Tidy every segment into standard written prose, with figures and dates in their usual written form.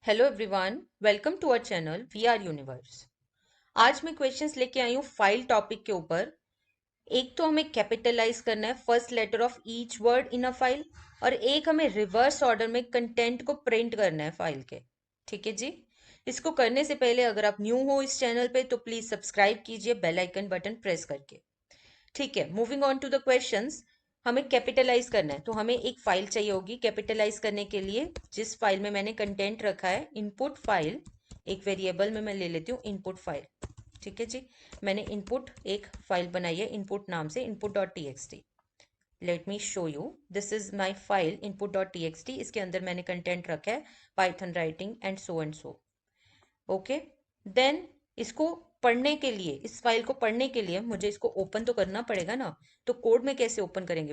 Hello everyone, welcome to our channel we are universe. आज मैं questions लेके आई हूँ फाइल टॉपिक के ऊपर। एक तो हमें कैपिटलाइज करना है first letter of each word in a file, और एक हमें रिवर्स ऑर्डर में कंटेंट को प्रिंट करना है फाइल के। ठीक है जी। इसको करने से पहले अगर आप न्यू हो इस चैनल पे तो प्लीज सब्सक्राइब कीजिए बेल आइकन बटन प्रेस करके। ठीक है, moving on to the questions. हमें कैपिटलाइज करना है तो हमें एक फाइल चाहिए होगी कैपिटलाइज करने के लिए। जिस फाइल में मैंने कंटेंट रखा है इनपुट फाइल, एक वेरिएबल में मैं ले लेती हूँ इनपुट फाइल। ठीक है जी। मैंने इनपुट एक फाइल बनाई है इनपुट नाम से, input dot T X T. Let me show you, this is my file input dot T X T. इसके अंदर मैंने कंटेंट रखा है Python writing and so. Okay, then इसको पढ़ने के लिए, इस फाइल को पढ़ने के लिए मुझे इसको ओपन तो करना पड़ेगा ना। तो कोड में कैसे ओपन करेंगे?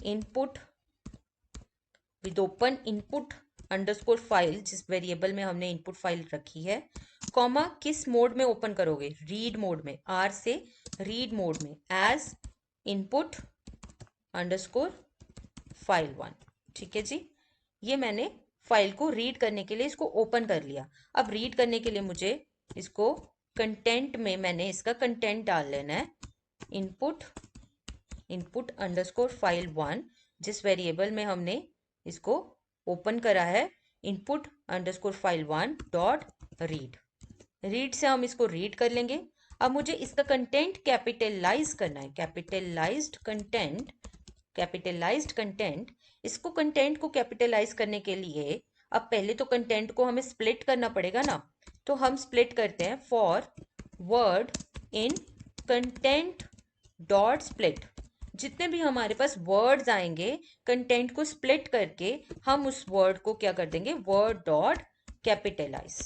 Input with open input underscore file, जिस वेरिएबल में हमने इनपुट फाइल रखी है, कॉमा किस मोड में ओपन करोगे? रीड मोड में, आर से रीड मोड में, एज इनपुट अंडरस्कोर फाइल 1। ठीक है जी। ये मैंने फाइल को रीड करने के लिए इसको ओपन कर लिया। अब रीड करने के लिए मुझे इसको कंटेंट में, मैंने इसका कंटेंट डाल लेना है इनपुट इनपुट अंडरस्कोर फाइल 1, जिस वेरिएबल में हमने इसको ओपन करा है input underscore file 1 dot read. Read से हम इसको रीड कर लेंगे। अब मुझे इसका कंटेंट कैपिटलाइज करना है, कैपिटलाइज्ड कंटेंट। इसको कंटेंट को कैपिटलाइज करने के लिए अब पहले तो कंटेंट को हमें स्प्लिट करना पड़ेगा ना। तो हम स्प्लिट करते हैं for word in content dot split. जितने भी हमारे पास वर्ड्स आएंगे कंटेंट को स्प्लिट करके हम उस वर्ड को क्या कर देंगे? Capitalize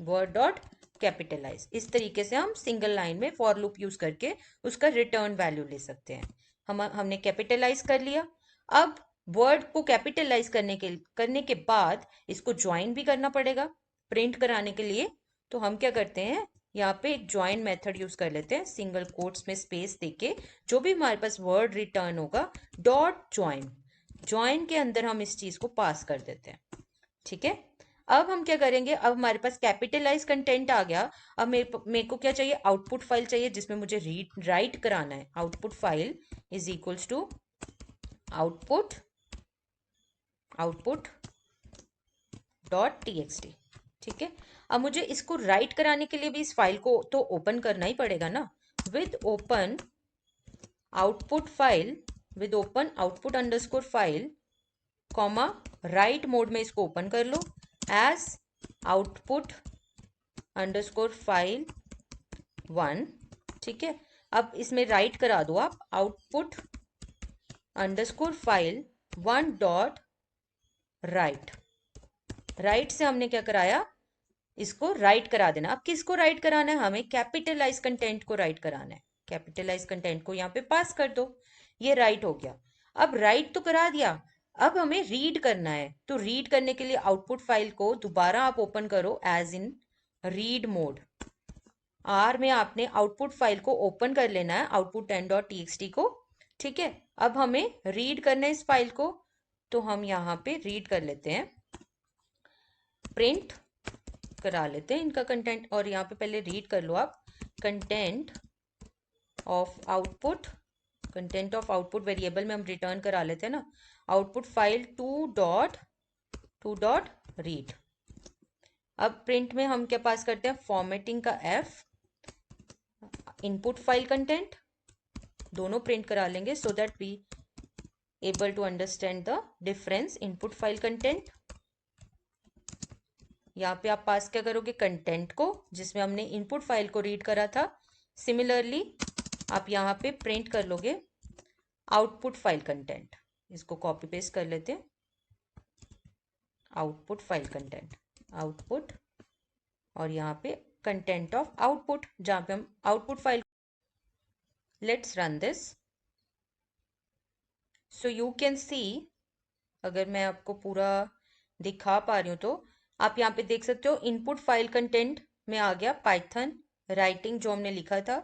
word dot capitalize. इस तरीके से हम सिंगल लाइन में फॉर लूप यूज करके उसका रिटर्न वैल्यू ले सकते हैं। हमने कैपिटलाइज कर लिया। अब वर्ड को कैपिटलाइज करने के बाद इसको ज्वाइन भी करना पड़ेगा प्रिंट कराने के लिए। तो हम क्या करते हैं, यहाँ पे एक ज्वाइन मेथड यूज कर लेते हैं, सिंगल कोट्स में स्पेस देके जो भी हमारे पास वर्ड रिटर्न होगा डॉट ज्वाइन, ज्वाइन के अंदर हम इस चीज को पास कर देते हैं। ठीक है। अब हम क्या करेंगे, अब हमारे पास कैपिटलाइज कंटेंट आ गया। अब मेरे को क्या चाहिए? आउटपुट फाइल चाहिए जिसमें मुझे रीड राइट कराना है। Output file is equals to output output dot T X T. ठीक है। अब मुझे इसको राइट कराने के लिए भी इस फाइल को तो ओपन करना ही पड़ेगा ना। With open output file, with open output underscore file comma right mode में इसको ओपन कर लो एज आउटपुट अंडरस्कोर फाइल 1। ठीक है। अब इसमें राइट करा दो आप output underscore file 1 dot right. Right से हमने क्या कराया? इसको राइट करा देना। अब किसको राइट कराना है? हमें कैपिटलाइज कंटेंट को राइट कराना है। कैपिटलाइज कंटेंट को यहाँ पे पास कर दो, ये राइट हो गया। अब राइट तो करा दिया, अब हमें रीड करना है। तो रीड करने के लिए आउटपुट फाइल को दोबारा आप ओपन करो as in read mode. R में आपने आउटपुट फाइल को ओपन कर लेना है, output N dot T X T को। ठीक है। अब हमें रीड करना है इस फाइल को, तो हम यहाँ पे रीड कर लेते हैं, प्रिंट करा लेते हैं इनका कंटेंट। और यहाँ पे पहले रीड कर लो आप content of output, content of output variable में हम रिटर्न करा लेते हैं ना, आउटपुट फाइल 2 डॉट रीड। अब प्रिंट में हम क्या पास करते हैं? फॉर्मेटिंग का एफ, इनपुट फाइल कंटेंट, दोनों प्रिंट करा लेंगे so that we able to understand the difference. Input file content, यहाँ पे आप पास क्या करोगे? कंटेंट को, जिसमें हमने इनपुट फाइल को रीड करा था। सिमिलरली आप यहाँ पे प्रिंट कर लोगे आउटपुट फाइल कंटेंट। इसको कॉपी पेस्ट कर लेते हैं, आउटपुट फाइल कंटेंट, आउटपुट, और यहाँ पे कंटेंट ऑफ आउटपुट, जहाँ पे हम output file. Let's run this so you can सी। अगर मैं आपको पूरा दिखा पा रही हूँ तो आप यहाँ पे देख सकते हो इनपुट फाइल कंटेंट में आ गया पाइथन राइटिंग जो हमने लिखा था,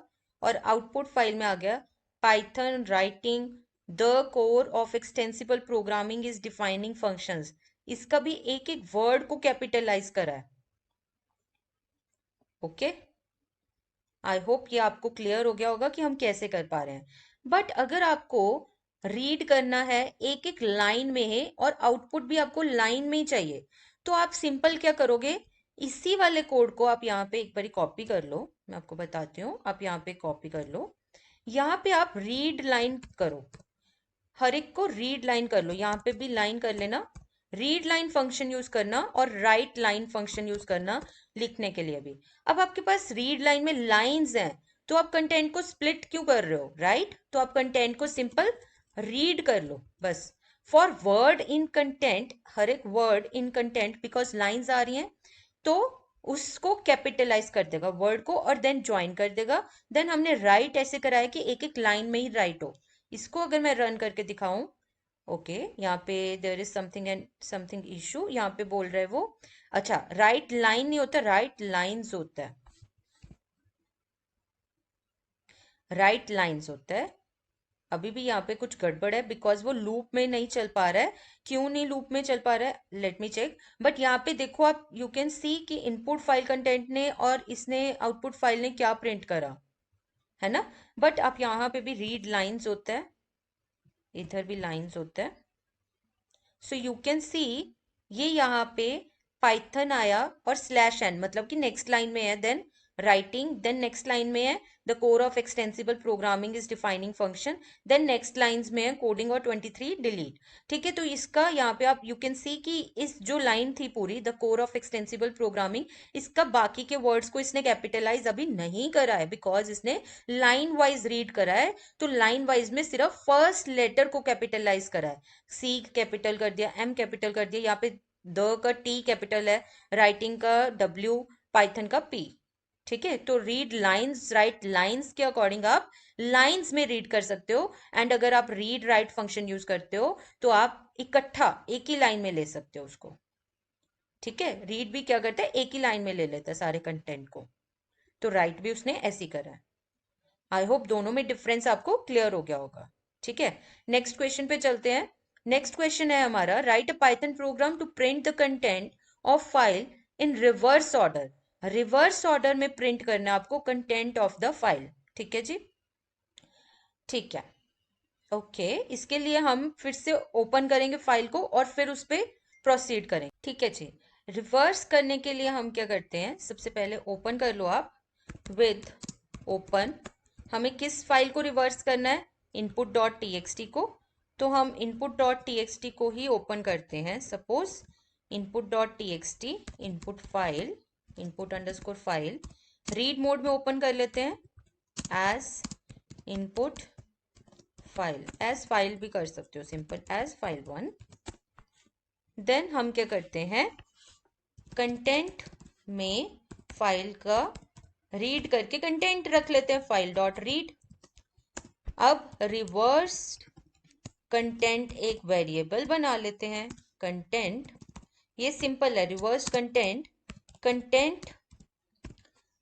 और आउटपुट फाइल में आ गया Python writing the core of extensible programming is defining functions. इसका भी एक एक वर्ड को कैपिटलाइज करा है। ओके, आई होप ये आपको क्लियर हो गया होगा कि हम कैसे कर पा रहे हैं। बट अगर आपको रीड करना है एक एक लाइन में है और आउटपुट भी आपको लाइन में ही चाहिए, तो आप सिंपल क्या करोगे, इसी वाले कोड को आप यहाँ पे एक बारी कॉपी कर लो। मैं आपको बताती हूँ, आप यहाँ पे कॉपी कर लो, यहाँ पे आप रीड लाइन करो, हर एक को रीड लाइन कर लो, यहाँ पे भी लाइन कर लेना, रीड लाइन फंक्शन यूज करना और राइट लाइन फंक्शन यूज करना लिखने के लिए भी। अब आपके पास रीड लाइन में लाइंस हैं, तो आप कंटेंट को स्प्लिट क्यों कर रहे हो, राइट? तो आप कंटेंट को सिंपल रीड कर लो बस। फॉर वर्ड इन कंटेंट, हर एक word in content, because lines आ रही हैं, तो उसको कैपिटलाइज कर देगा वर्ड को और देन ज्वाइन कर देगा। देन हमने राइट ऐसे कराया कि एक एक लाइन में ही राइट हो। इसको अगर मैं रन करके दिखाऊं, ओके, यहाँ पे there is something and something issue, यहाँ पे बोल रहे हैं वो, अच्छा राइट लाइन नहीं होता, राइट लाइंस होता है, राइट लाइंस होता है। अभी भी यहाँ पे कुछ गड़बड़ है बिकॉज वो लूप में नहीं चल पा रहा है। क्यों नहीं लूप में चल पा रहा है, लेट मी चेक। बट यहाँ पे देखो आप, यू कैन सी कि इनपुट फाइल कंटेंट ने और इसने आउटपुट फाइल ने क्या प्रिंट करा, है ना? बट आप यहाँ पे भी रीड लाइंस होता है, इधर भी लाइंस होता है। सो यू कैन सी ये यहाँ पे पाइथन आया और स्लैश एन, मतलब कि नेक्स्ट लाइन में है, then writing, then next line में है the core of extensible programming is defining function, then next lines में है कोडिंग और 23 डिलीट। ठीक है, तो इसका यहाँ पे आप यू कैन सी कि इस जो लाइन थी पूरी the core of extensible programming, इसका बाकी के वर्ड्स को इसने कैपिटलाइज अभी नहीं करा है बिकॉज इसने लाइन वाइज रीड करा है। तो लाइन वाइज में सिर्फ फर्स्ट लेटर को कैपिटलाइज करा है, सी कैपिटल कर दिया, एम कैपिटल कर दिया, यहाँ पे द का टी कैपिटल है, राइटिंग का डब्ल्यू, पाइथन का पी। ठीक है, तो रीड लाइंस, राइट लाइंस के अकॉर्डिंग आप लाइंस में रीड कर सकते हो। एंड अगर आप रीड राइट फंक्शन यूज करते हो तो आप इकट्ठा एक ही लाइन में ले सकते हो उसको। ठीक है, रीड भी क्या करता है, एक ही लाइन में ले लेता है सारे कंटेंट को, तो राइट भी उसने ऐसे ही करा है। आई होप दोनों में डिफरेंस आपको क्लियर हो गया होगा। ठीक है, नेक्स्ट क्वेश्चन पे चलते हैं। नेक्स्ट क्वेश्चन है हमारा, write a Python program to print the content of file in reverse order. Reverse order में प्रिंट करना है आपको कंटेंट ऑफ द फाइल। ठीक है जी, ठीक है, ओके। इसके लिए हम फिर से ओपन करेंगे फाइल को और फिर उस पर प्रोसीड करेंगे। ठीक है जी, रिवर्स करने के लिए हम क्या करते हैं, सबसे पहले ओपन कर लो आप विद ओपन। हमें किस फाइल को रिवर्स करना है, input dot T X T को, तो हम input dot T X T को ही ओपन करते हैं। Suppose input dot T X T, input file, input underscore file, read mode में ओपन कर लेते हैं as input file, as file भी कर सकते हो, simple as file one. Then हम क्या करते हैं, कंटेंट में फाइल का रीड करके कंटेंट रख लेते हैं, फाइल डॉट रीड। अब रिवर्स कंटेंट एक वेरिएबल बना लेते हैं, कंटेंट, ये सिंपल है, रिवर्स कंटेंट। कंटेंट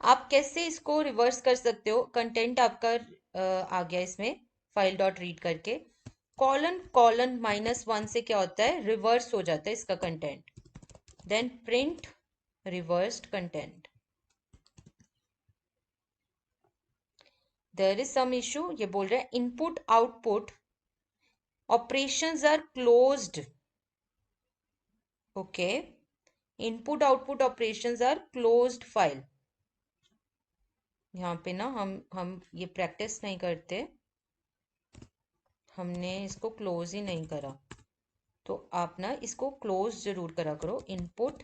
आप कैसे इसको रिवर्स कर सकते हो, कंटेंट आपका आ गया इसमें फाइल डॉट रीड करके, कॉलन कॉलन -1 से क्या होता है, रिवर्स हो जाता है इसका content, then print reversed content. There is some issue, ये बोल रहा है input output operations are closed. Okay, input output operations are closed file. यहाँ पे ना हम ये प्रैक्टिस नहीं करते, हमने इसको क्लोज ही नहीं करा, तो आप ना इसको क्लोज जरूर करा करो, input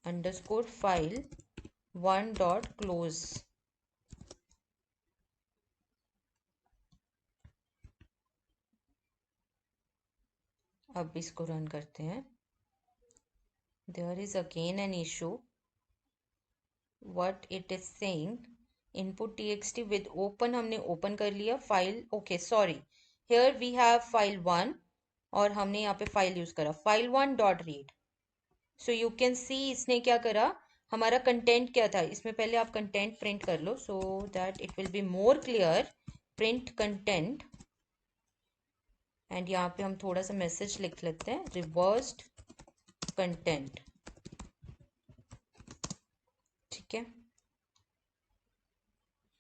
underscore file one dot close. अब इसको रन करते हैं, there is again an issue, what it is saying, input TXT with open, हमने ओपन कर लिया file, okay sorry, here we have file one और हमने यहाँ पे फाइल यूज करा file one dot read. So you can see इसने क्या करा, हमारा कंटेंट क्या था, इसमें पहले आप कंटेंट प्रिंट कर लो so that it will be more clear. Print content and यहाँ पे हम थोड़ा सा मैसेज लिख लेते हैं, रिवर्स्ड कंटेंट। ठीक है,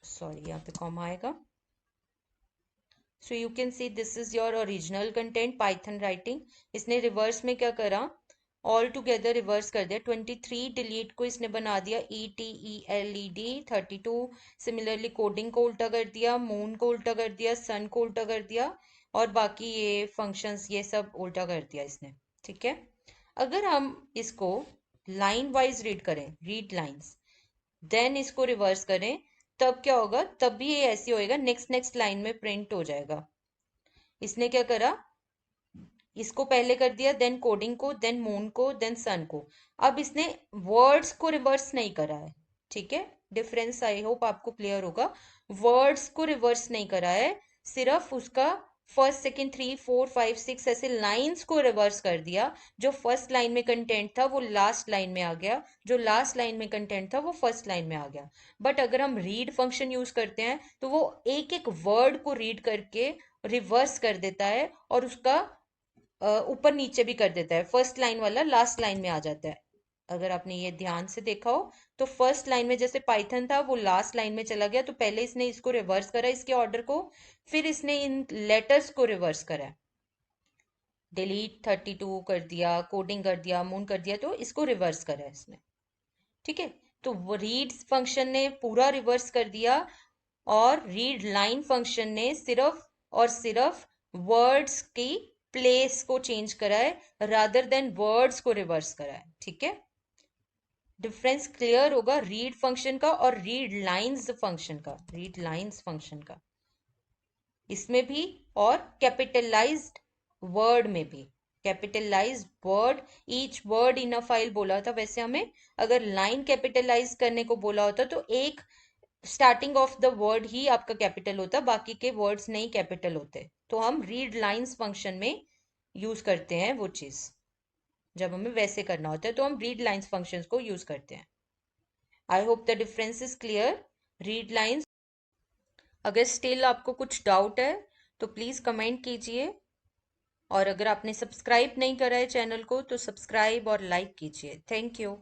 सॉरी यहाँ पे कॉमा आएगा। सो you can see this is your original content Python writing. इसने रिवर्स में क्या करा, ऑल टुगेदर रिवर्स कर दिया। 23 डिलीट को इसने बना दिया ETELED 32। सिमिलरली कोडिंग को उल्टा कर दिया, मून को उल्टा कर दिया, सन को उल्टा कर दिया, और बाकी ये फंक्शंस ये सब उल्टा कर दिया इसने। ठीक है, अगर हम इसको लाइन वाइज रीड करें, रीड लाइन्स, देन इसको रिवर्स करें, तब क्या होगा, तब भी ये ऐसे होएगा, नेक्स्ट नेक्स्ट लाइन में प्रिंट हो जाएगा। इसने क्या करा, इसको पहले कर दिया, देन कोडिंग को, देन मून को, देन सन को। अब इसने वर्ड्स को रिवर्स नहीं करा है। ठीक है, डिफरेंस आई होप आपको क्लियर होगा। वर्ड्स को रिवर्स नहीं करा है, सिर्फ उसका फर्स्ट सेकंड 3 4 5 6 ऐसे लाइंस को रिवर्स कर दिया। जो फर्स्ट लाइन में कंटेंट था वो लास्ट लाइन में आ गया, जो लास्ट लाइन में कंटेंट था वो फर्स्ट लाइन में आ गया। बट अगर हम रीड फंक्शन यूज करते हैं तो वो एक एक वर्ड को रीड करके रिवर्स कर देता है, और उसका ऊपर नीचे भी कर देता है। फर्स्ट लाइन वाला लास्ट लाइन में आ जाता है। अगर आपने ये ध्यान से देखा हो तो फर्स्ट लाइन में जैसे पाइथन था वो लास्ट लाइन में चला गया, तो पहले इसने इसको रिवर्स करा, इसके ऑर्डर को, फिर इसने इन लेटर्स को रिवर्स करा, डिलीट 32 कर दिया, कोडिंग कर दिया, मून कर दिया, तो इसको रिवर्स करा है इसने। ठीक है, तो वो रीड फंक्शन ने पूरा रिवर्स कर दिया, और रीड लाइन फंक्शन ने सिर्फ और सिर्फ वर्ड्स की प्लेस को चेंज करा है, रादर देन वर्ड्स को रिवर्स करा है। ठीक है, डिफरेंस क्लियर होगा रीड फंक्शन का और रीड लाइंस फंक्शन का, रीड लाइंस फंक्शन का इसमें भी, और कैपिटलाइज्ड वर्ड में भी। Capitalised word, each word in a file बोला था, वैसे हमें अगर लाइन कैपिटलाइज करने को बोला होता तो एक स्टार्टिंग ऑफ द वर्ड ही आपका कैपिटल होता, बाकी के वर्ड्स नहीं कैपिटल होते। तो हम रीड लाइंस फंक्शन में यूज करते हैं वो चीज, जब हमें वैसे करना होता है तो हम रीड लाइंस फंक्शंस को यूज करते हैं। I hope the difference is clear. Read lines, अगर स्टिल आपको कुछ डाउट है तो प्लीज कमेंट कीजिए, और अगर आपने सब्सक्राइब नहीं करा है चैनल को तो सब्सक्राइब और लाइक कीजिए। Thank you.